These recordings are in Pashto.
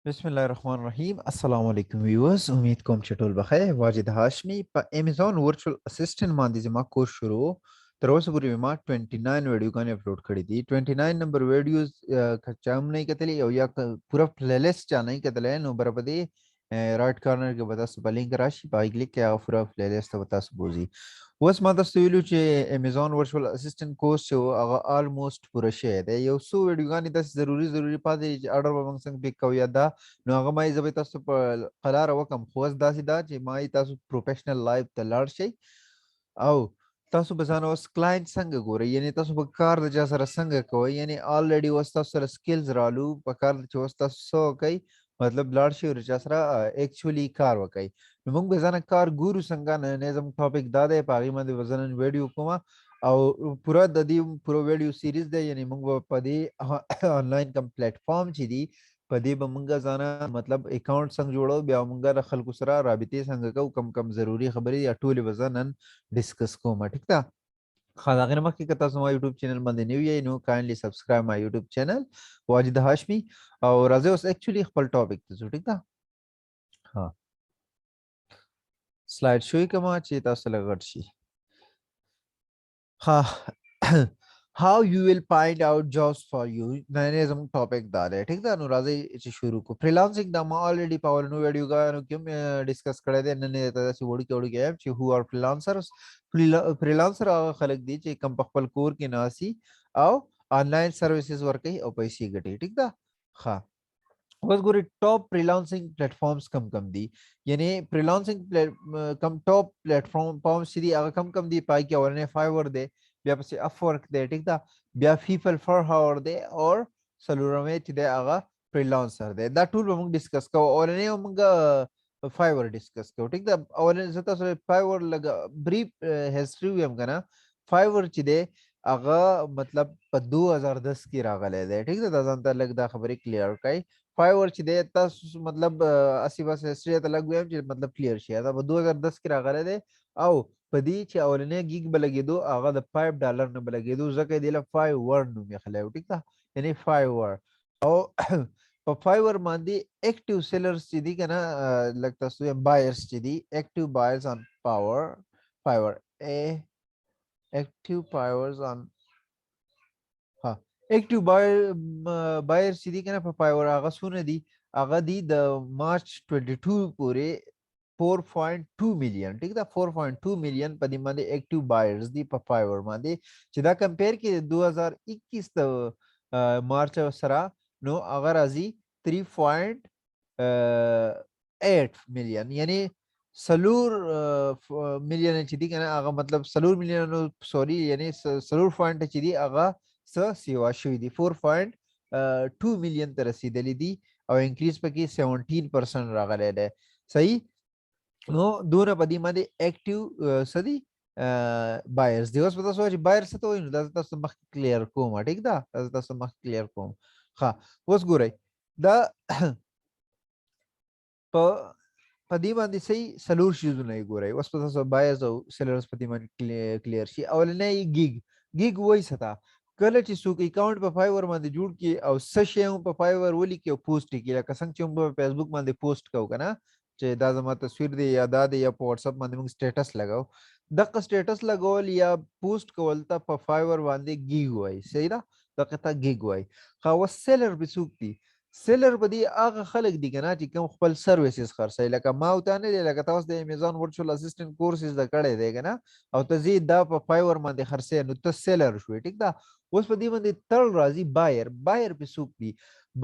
بسم الله الرحمن الرحیم. السلام علیکم ویورز، امید کوم چې ټول بخیر. واجد هاشمی په امیزون ورچوال اسسټنټ باندې زما کورس شروع. تر اوسه پورې ما 29 ویډیوګانې اپلوډ کړې دي. 29 نمبر ویډیوز که چا هم نه کتلی او یا پورا پلی لیست چا نه کتلی نو برابر دی رائټ کارنر کې به تاسو په لینک راشي، په هغې کلیک کې هغه پوره پلی لیست ته به تاسو بوځي. اوس ما تاسو ته ویلو چې امیزون ورچوال اسسټنټ کورس چې و هغه آلموسټ پوره شوی دی. یو څو ویډیوګانې داسې ضروري پاتې دي چې اډر به موږ څنګه پیک کوو یا دا نو هغه ما یې زه به تاسو ته په قلاره وکړم. خو اوس داسې ده چې ما یې تاسو پروفیشنل لایف ته لاړ شئ او تاسو به ځان اوس کلاینټ څنګه ګورئ، یعنې تاسو به کار د چا سره څنګه کوئ، یعنې آلریډي اوس تاسو سره سکلز رالو په کار چې اوس تاسو څه وکئ، مطلب لاړ شئ او د چا سره ایکچولي کار وکئ. نو موږ به ځانه کار ګورو څنګه. نننی زموږ ټاپک دا دی، په هغې باندې به زه نن ویډیو کوم او پوره د دې پوره ویډیو سیریز دی، یعنې موږ به په دې آنلاین کوم پلیټفارم چې دي په دې به موږ ځانه مطلب اکاونټ څنګه جوړو، بیا موږ د خلکو سره رابطې څنګه کوو، کم کم ضروري خبرې یا ټولې به زه نن ډسکس کوم. ټیک ده. ښه، د هغې نه مخکې که تاسو زما یوټیوب چینل باندې نوي یئ نو کاینډلي سبسکرایب مای یوټیوب چینل واجد هاشمي. او راځئ اوس ایکچولي خپل ټاپک ته ځو. ټیک ده. ها، سلایډ شو یې کړمه چې تاسو ته لږ غټ شي. ها how you will find out jobs for you. نننی زموږ ټاپک دا دی. ټیک ده. نو راځئ چې شروع کړو. فریلانسنګ دا ما الریډي په اولنو ویډیوګانو کې هم ډسکس کړی دی. نن یې داسې وړوکي یم چې هو آر فریلانسرز. فریلانسر هغه خلک دي چې کم په خپل کور کې ناسي او آنلاین سروسز ورکوي او پیسې ګټي. ټیک ده. ښه، اوس ګورئ ټاپ فریلانسنګ پلیټفارمز کم دي، یعنې فریلانسنګ کم ټاپ پلیټفارمز چې دي هغه کم دي. په هغې کې اولنی فایور دی، بیا پسې upwork دی. ټیک ده. بیا fiverr دی او څلورمی چې دی هغه فریلانسر دی. دا ټول به موږ ډسکس کوو. اولنی به موږ فایور ډسکس کوو. ټیک ده. اولنی زه تاسو فایور لږ بریف هسټري ویم که نه. فایور چې دی هغه مطلب په 2010 کې راغلی دی. ټیک ده. دا ځان ته لږ دا خبرې کلیر کړئ. فایور چې دی تاسو مطلب اسی بس هسټري ته لږ ویم چې مطلب کلیر شي. دا په 2010 کې راغلی دی او په دې چې اولنی ګیګ به لګېدو هغه د $5 نه به لګېدو، ځکه یې دې له fiverr نوم ایښلی و. ټیک ده. یعنې fiverr او په fiverr باندې اکټیو سیلرز چې دي که نه، لږ تاسو ویم بایرز چې دي، اکټیو بایرز آن fiverr اکټیو بایرز آن اکټیو بایرز چې دي که نه په fiverr هغه څونه دي؟ هغه دي د مارچ 22 پورې 4.2 میلیون. ټیک ده. 4.2 میلیون په دې باندې اکټیو بایرز دي په فایور باندې، چې دا کمپیر کې 2021 د مارچ سره نو هغه راځي 3.8 میلیون، یعنی سلور میلیون چې دي که نه هغه مطلب سلور میلیون سوري، یعنی سلور پوینټ چې دي هغه څه سیوا شوي دي. 4.2 میلیون ته رسېدلي دي او انکریز پکې 17% راغلی دی. صحیح. نو دونه په دې باندې اکټیو څه دي بایرز دي. اوس به تاسو وایئ چې بایر څه ته وایي، نو دا زه تاسو مخکې کلیر کوم. ټیک ده. دا زه تاسو مخکې کلیر کوم. ښه، اوس ګورئ دا په دې باندې صحیح څلور شیزونه یې ګورئ. اوس به تاسو بایرز او سیلرز په دې باندې کلیر شي. اولنی ګیګ وایي څه ته؟ کله چې څوک اکاونټ په فایور باندې جوړ کړي او څه شی هم په فایور ولیکي او پوسټ یې کړي، لکه څنګه چې موږ په فیسبوک باندې پوسټ کوو که نه، چې دا زما تصویر دی یا دا دی، یا په واتساپ باندې موږ سټیټس لګو، دغه سټیټس لګول یا پوسټ کول ته په فایور باندې ګیګ وایي. صحیح ده. دغه ته ګیګ وایي. ښه، اوس سیلر به څوک دي؟ سیلر به دي هغه خلک دي که نه چې کوم خپل سروسز خرڅوي، لکه ما او تا نه دی، لکه تاسو د امیزون ورچوال اسسټنټ کورس زده کړی دی که نه، او ته ځې دا په فایور باندې خرڅوې نو ته سیلر شوې. ټیک ده. اوس په دې باندې تړ راځي بایر. بایر په څوک دي؟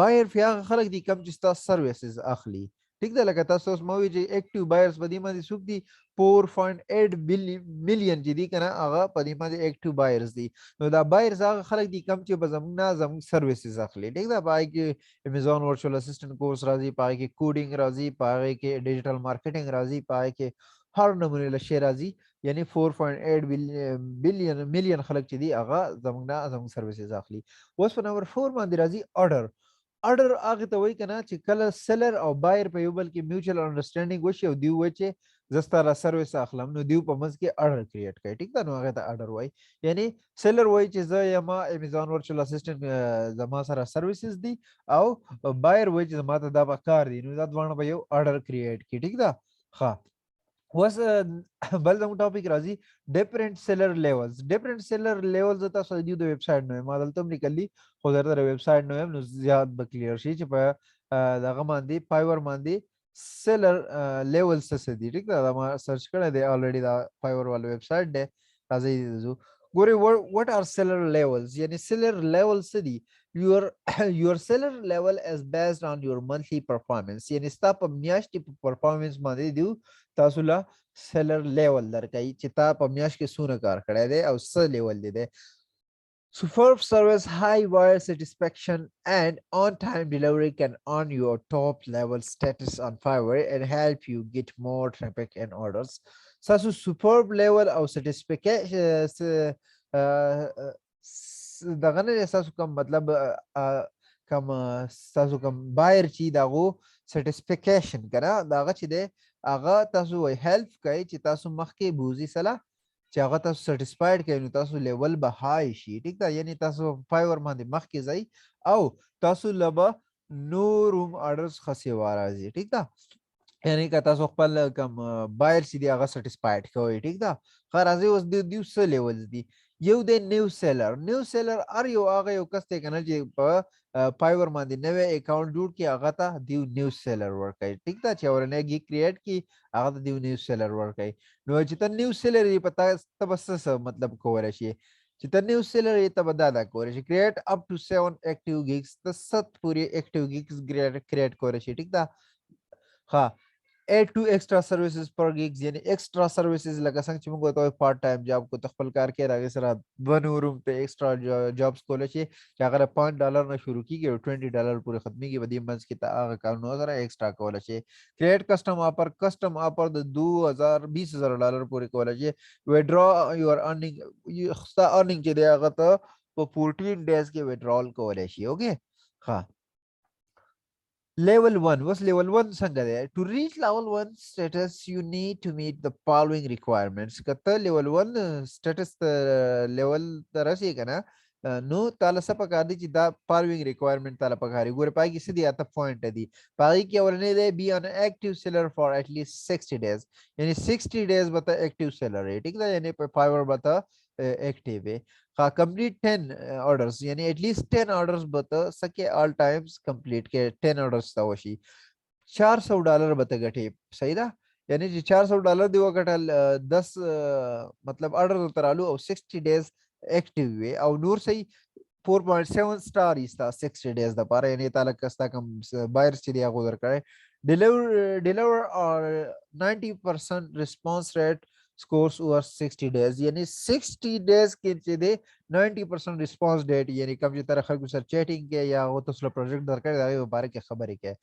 بایر په هغه خلک دي کوم چې ستا سروسز اخلي. ټیک ده. لکه تاسو اوس ما وایي چې اکټیو بایرز په دې باندې څوک دي؟ 4.8 میلیون چې دي که نه هغه په دې باندې اکټیو بایرز دي. نو دا بایرز هغه خلک دي کوم چې به زموږ نه زموږ سروسز اخلي. ټیک ده. په هغې کې امیزون ورچوال اسسټنټ کورس راځي، په هغې کې کوډینګ راځي، په هغې کې ډیجیټل مارکیټینګ راځي، په هغې کې هر نمونې له شی راځي. یعنی 4.8 میلیون خلک چې دي هغه زموږ نه زموږ سروسز اخلي. اوس په نمبر 4 باندې راځي اډر. اډر هغه ته وایي که نه چې کله سیلر او بایر په یو بل کې میوچل انډرسټینډینګ وشي او دوی وایي چې زستاره سرویس اخلم نو دیو په منځ کې اډر کریټ کوي ټیک ده نو هغه ته اډر وای یعنی سیلر وای چې زه یم امیزون ورچوال اسسټنټ زما سره سرویسز دي او بایر وای چې زما ته دا به کار دي نو دا دوه به یو اډر کریټ کی ټیک ده ها was بل زموږ ټاپک راځي ډیفرنٹ سیلر لیولز تاسو د ویب سټ نو ما دلته لیکلی خو درته ویب سټ نو زیات به کلیر شي چې په دغه باندې فایور باندې سیلر لیولز څه دي ټیک دا ما سرچ کړی دی الریډي دا فایور والا ویب سټ دی راځي ګوري what are seller levels یعنی seller levels څه دي your seller level is based on your monthly performance یعنی ستا په میاشتې په پرفارمنس باندې دیو تاسو لا سیلر لیول درکای چې تا په میاش کې سونه کار کړی دی او څه لیول دی superb service high wire satisfaction and on time delivery can earn your top level status on Fiverr and help you get more traffic and orders so superb level او satisfaction دغه نه تاسو کوم مطلب کوم تاسو کوم بایر چی دغه سټیسفیکیشن کنه داغه چې دی هغه تاسو وای هیلپ کوي چې تاسو مخکې بوزي سره چې هغه تاسو سټیسفاید کوي نو تاسو لیول به های شي ټیک ده یعنی تاسو فایور باندې مخکې ځئ او تاسو لبه نو روم اډرز خسي وارازي ټیک ده یعنی که تاسو خپل کم بایر سي دی هغه سټیسفاید کوي ټیک ده خرازي اوس د دیو څه لیولز دي یو د نیو سیلر ار یو هغه یو کس ته کنه چې په فایور باندې نوې اکاونټ جوړ کی هغه ته دیو نیو سیلر ورکړي ټیک ده چې ورنه گی کریټ کی هغه ته دیو نیو سیلر ورکړي نو چې ته نیو سیلر یې پتا ته بس مطلب کول شي چې ته نیو سیلر یې ته بدا کول شي کریټ اپ ټو 7 اکټیو گیگز ته 7 پوری اکټیو گیگز کریټ کول شي ټیک ده ها add two extra services per gigs یعنی extra services لکه څنګه چې موږ ته پارت ټایم جاب کو خپل کار کې راغی سره بنوروم ته ایکسترا جابس کول شي چې هغه $5 نه شروع کیږي او $20 پورې ختميږي بدی منځ کې ته هغه کار نو سره ایکسترا کول شي کریټ کسٹم آفر د $20,000 پورې کول شي وډرا یور ارننګ خستا ارننګ چې دی هغه ته په 14 ډیز کې وډرال کول شي اوکې ها Level 1 was level 1 څنګه دی to reach level 1 status you need to meet the following requirements کته level 1 status level ترسي کنه نو تعالی څه پکار دي چې دا following requirement تعالی پکاري ګوره پای کې سدي اته پوینټ دي پای کې ورنه دی be an active seller for at least 60 days یعنی 60 days بتا active seller ټیک ده یعنی په Fiverr بتا active ہے complete 10 orders یعنی at least 10 orders بتا سکے all times complete کے 10 orders تا وشي $400 بتا غټي صحیح ده یعنی چې $400 دی وکټل 10 مطلب order ترالو او 60 days active وي او نور صحیح 4.7 star ایستا 60 days د پاره یعنی تعالی کستا کم بایرز چې دی هغه درکړي deliver or 90% response rate scores over 60 days یعنی 60 days کې چې دی 90% response date یعنی کوم چې تر خلکو سره چیټینګ کې یا او تاسو پروجیکټ درکړی دا په باره کې خبرې کې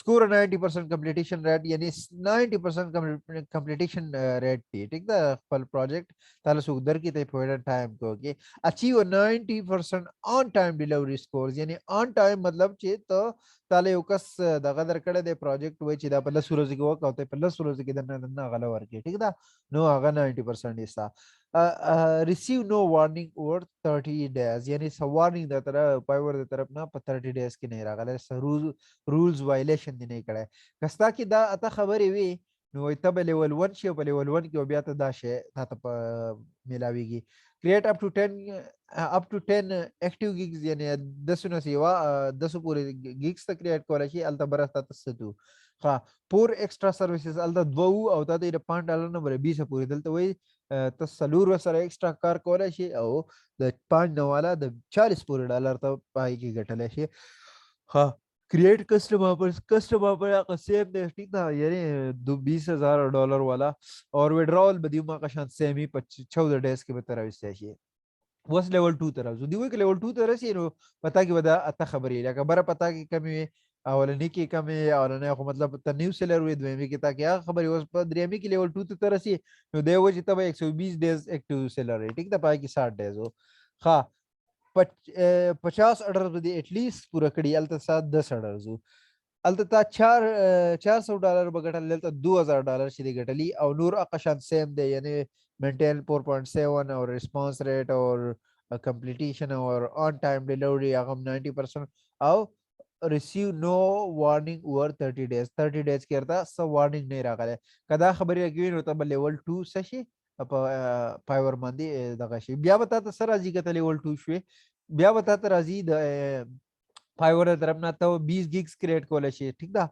score 90% completion rate یعنی 90% completion rate دی ټیک دا خپل پروجیکټ تاسو در کې ته په ټایم کوګي achieve 90% on time delivery scores یعنی on time مطلب چې ته تعالی یو کس دغه درکړی دی پروجیکټ وای چې دا په 10 ورځې کې وکاو ته په 10 ورځې کې نه غلا ورکړي ټیک دا نو هغه 90% ایسا receive no warning over 30 days یعنی سو وارنینګ د طرف پایور د طرف نه په 30 days کې نه راغله رولز وایلیشن دی نه کړه کستا کې دا اته خبرې وي نو ته په لیول 1 شي په لیول 1 کې بیا ته دا شی ته ملاويږي create up to 10 active gigs یعنی 10 نو سیوا 10 پورې gigs ته create کولای شي الته برسته تاسو ها پور ایکسترا سرویسز الته دو او ته د $5 نه بر 20 پورې دلته وای ته سلور سره ایکسترا کار کولای شي او د 5 نو والا د 40 پورې ډالر ته پای کې ګټل شي ها create custom offer का सेम दे ठीक था यानी $20,000 वाला और विड्रॉल बदियो मा का शान सेम ही 14 डेज के बता रहा है वस लेवल 2 तरह जो दियो के लेवल 2 तरह से नो पता की बदा अता खबर है का बरा पता की कमी اولنی کې کمی اولنی خو مطلب ته نیو سیلر وې دویمه کې تا کې خبري اوس په دریمه کې لیول 2 ته ترسي نو دی و چې ته 120 ډیز اکټیو سیلر ټیک ده پای کې 60 ډیز ها 50 اډر دې اټ لیست پورا کړی الته 7 10 اډر الته تا 400 $400 بغټل دلته $2000 شي دی ګټلی او نور اقشان سیم دی یعنی مینټین 4.7 او ریسپانس ریټ او کمپلیټیشن او آن ټایم ډیلیوری هغه 90% او receive no warning over 30 days 30 days کې ورته څه وارنینګ نه راغلی کدا خبرې کوي نو ته لیول 2 څه شي په فایور باندې دغه شي بیا به تاسو سره راځي کته لیول 2 شوي بیا به تاسو راځي د فایور طرف نه ته 20 گیگز کریټ کولای شي ٹھیک ده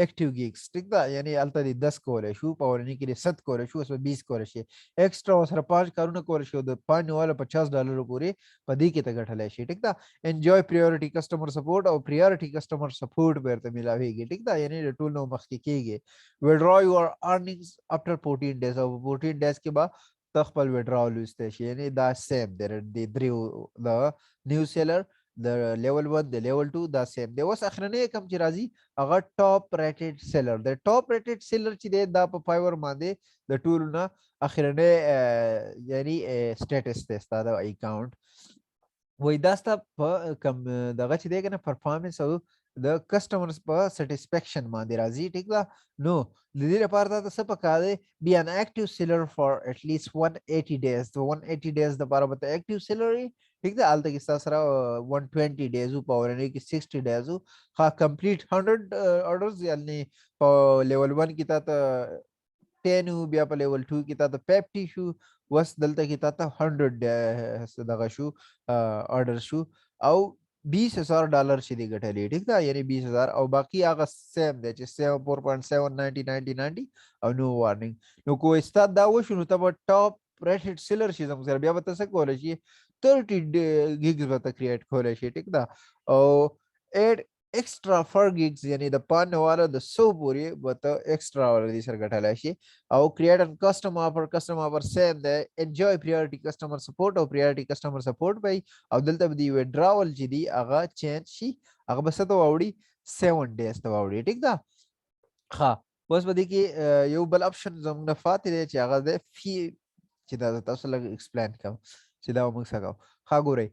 ایکټیو گیگز ٹھیک ده یعنی الته د 10 کولای شو په ورنی کې 7 کولای شو اوس 20 کولای شي ایکسترا سره 5 کارونه کولای شو د 5 والا $50 پورې په دې کې ته ګټلای شي ټیک ده انجوای پریورټي کسٹمر سپورټ او پریورټي کسٹمر سپورټ ورته ملاويږي ټیک ده یعنی د ټول نو مخکې کېږي وډرا یور ارننګز افټر 14 ډیز او 14 ډیز کې با تخپل وډراول وسته شي یعنی دا سیم د دریو د نیو سیلر د لیول 1 د لیول 2 دا سیم دی اوس اخرنه کم چې راځي هغه ټاپ ریټډ سیلر د ټاپ ریټډ سیلر چې دی دا په فایور باندې د ټول نه اخرنه یعنی سټیټس دی ستاسو اکاونټ وای دا ستاسو په کم دغه چې دی کنه پرفارمنس او د کسٹمرز په سټیسفیکشن باندې راځي ټیک ده نو د دې لپاره تاسو څه پکاره بي ان اکټیو سیلر فار ات لیست 180 ډیز د 180 ډیز د لپاره به اکټیو سیلر ٹھیک ده الته کې تاسو سره 120 ډیز په ورنه کې 60 ډیز ها کمپلیټ 100 اورډرز یعنی په لیول 1 کې تاسو 10 بیا په لیول 2 کې تاسو 50 شو وس دلته کې تاسو 100 دغه شو اورډر شو او $20,000 شي دی ګټلې ټیک ده یعنی 20,000 او باقی هغه سیم دی چې 4.7 90 او نو وارنینګ نو کوی ستاد دا وشو نو ته ټاپ ریټډ سیلر شي زموږ سره بیا به تاسو کولای شي 30 gigs به ته کریټ کولای شي ټیک ده او اډ ایکسترا 4 gigs یعنی د پانه والا د 100 پوری به ته ایکسترا ور دي سره ګټلای شي او کریټ ان کسٹم آفر سیم دی انجوای پریورټي کسٹمر سپورټ او پریورټي کسٹمر سپورټ به او دلته دی وډراول چې دی هغه چینج شي هغه بس ته وړي 7 ډیز ته وړي ټیک ده ها بس بده کې یو بل اپشن زموږ نه فاتې دی چې هغه د فی چې دا تاسو لږ ایکسپلین کوم چې دا موږ څنګه ها ګورئ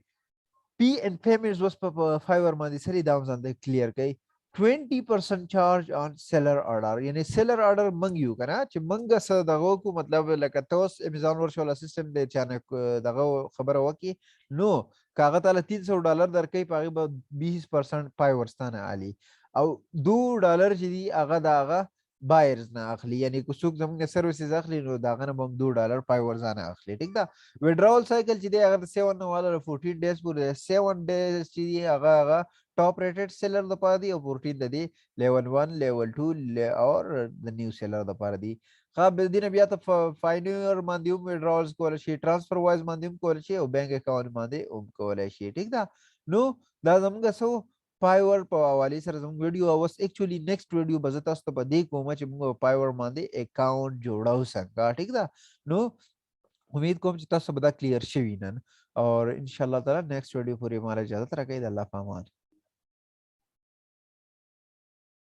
پی ان پیمنټس وس په فایور باندې سری دا ځان د کلیر کړي 20% چارج آن سیلر آرډر یعنی سیلر آرډر منګیو کنه چې منګه څه دغه کو مطلب لکه تاسو امیزون ورچوال اسسټنټ دی چې دغه خبره وکي نو کاغه تعالی $300 درکې پاغي به 20% فایورستانه علی او $2 چې دی هغه داغه بایرز نه اخلي یعنی کو څوک زموږ سروسز اخلي نو داغه نه هم $2 فایورز نه اخلي ټیک ده وډراول سایکل چې دی هغه 7 نو والا 14 ډیز پورې 7 ډیز چې هغه ټاپ ریټډ سیلر د پاره دی او 14 د دی لیول 1 لیول 2 اور د نیو سیلر د پاره دی خا به دینه بیا ته فاینر باندې هم وډراولز کول شي ټرانسفر وایز باندې هم کول شي او بانک اکاونټ باندې هم کول شي ټیک ده نو دا زموږ سو فایور په حواله سره زموږ ویډیو اوس اکچولی نیکسٹ ویډیو به تاسو ته په دې کوم چې موږ فایور باندې اکاونټ جوړاو څنګه ټیک ده نو امید کوم چې تاسو به دا کلیر شوي نن اور ان شاء الله تعالی نیکسٹ ویډیو پورې مال اجازه راکړئ د الله پامان